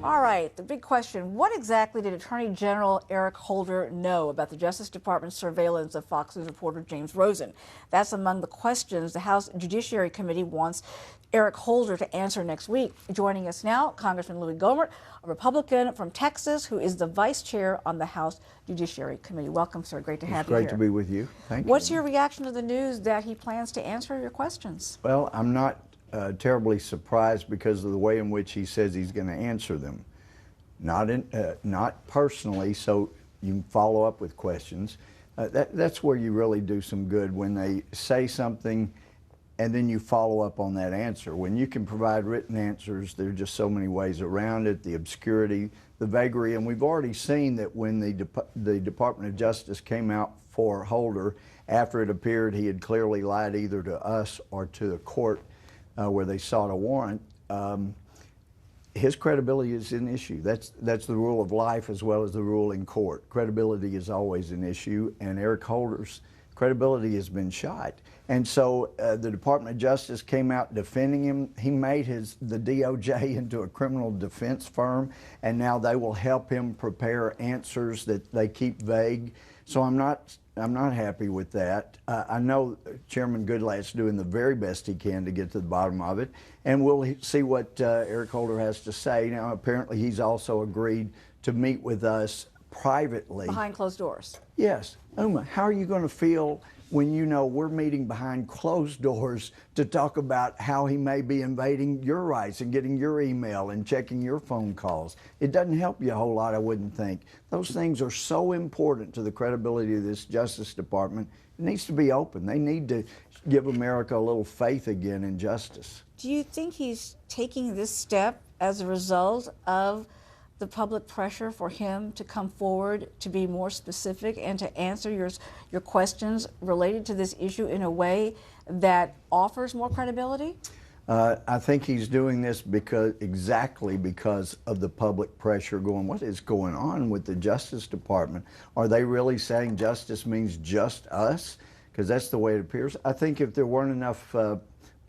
All right, the big question, what exactly did Attorney General Eric Holder know about the Justice Department's surveillance of Fox News reporter James Rosen? That's among the questions the House Judiciary Committee wants Eric Holder to answer next week. Joining us now, Congressman Louie Gohmert, a Republican from Texas, who is the vice chair on the House Judiciary Committee. Welcome, sir. Great to have you here. It's great to be with you. Thank you. What's your reaction to the news that he plans to answer your questions? Well, I'm not terribly surprised because of the way in which he says he's going to answer them. Not personally, so you can follow up with questions. That's where you really do some good, when they say something and then you follow up on that answer. When you can provide written answers, there are just so many ways around it, the obscurity, the vagary, and we've already seen that when the Department of Justice came out for Holder, after it appeared he had clearly lied either to us or to the court where they sought a warrant, his credibility is an issue. That's the rule of life as well as the rule in court. Credibility is always an issue, and Eric Holder's credibility has been shot. And so the Department of Justice came out defending him. He made the DOJ into a criminal defense firm, and now they will help him prepare answers that they keep vague. So I'm not happy with that. I know Chairman Goodlatte's doing the very best he can to get to the bottom of it, and we'll see what Eric Holder has to say. Now, apparently he's also agreed to meet with us privately. Behind closed doors. Yes. Uma, how are you going to feel when you know we're meeting behind closed doors to talk about how he may be invading your rights and getting your email and checking your phone calls? It doesn't help you a whole lot, I wouldn't think. Those things are so important to the credibility of this Justice Department. It needs to be open. They need to give America a little faith again in justice. Do you think he's taking this step as a result of the public pressure for him to come forward, to be more specific and to answer your questions related to this issue in a way that offers more credibility? I think he's doing this exactly because of the public pressure going, what is going on with the Justice Department? Are they really saying justice means just us? Because that's the way it appears. I think if there weren't enough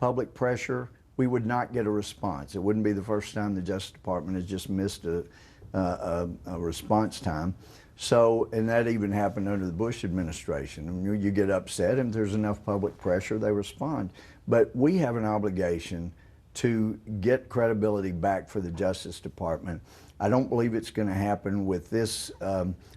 public pressure, we would not get a response. It wouldn't be the first time the Justice Department has just missed a response time. So, and that even happened under the Bush administration. I mean, you get upset, and if there's enough public pressure, they respond. But we have an obligation to get credibility back for the Justice Department. I don't believe it's going to happen with this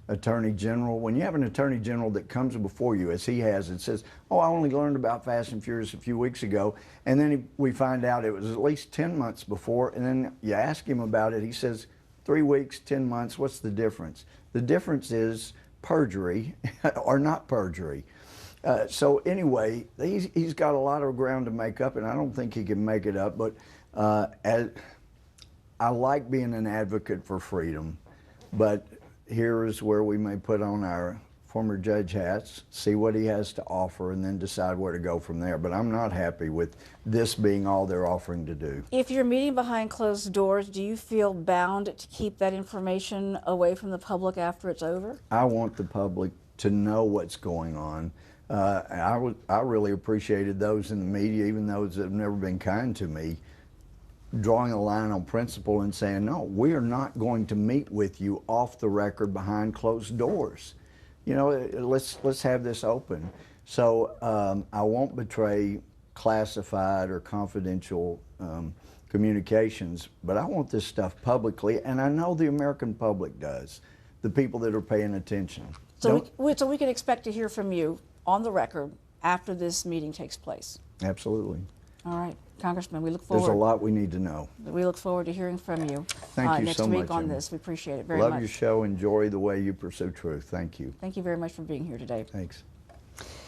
Attorney General. When you have an Attorney General that comes before you, as he has, and says, oh, I only learned about Fast and Furious a few weeks ago, and then we find out it was at least 10 months before, and then you ask him about it, he says, 3 weeks, 10 months, what's the difference? The difference is perjury or not perjury. So anyway, he's got a lot of ground to make up, and I don't think he can make it up, but I like being an advocate for freedom, but here is where we may put on our former judge hats, see what he has to offer, and then decide where to go from there. But I'm not happy with this being all they're offering to do. If you're meeting behind closed doors, do you feel bound to keep that information away from the public after it's over? I want the public to know what's going on. I really appreciated those in the media, even those that have never been kind to me, drawing a line on principle and saying, no, we are not going to meet with you off the record behind closed doors. You know, let's have this open. So I won't betray classified or confidential communications, but I want this stuff publicly, and I know the American public does, the people that are paying attention. So we can expect to hear from you on the record after this meeting takes place? Absolutely. All right, Congressman, we look forward. There's a lot we need to know. We look forward to hearing from you Thank you next so week much, on Emma. this. We appreciate it very much. Love your show. Enjoy the way you pursue truth. Thank you. Thank you very much for being here today. Thanks.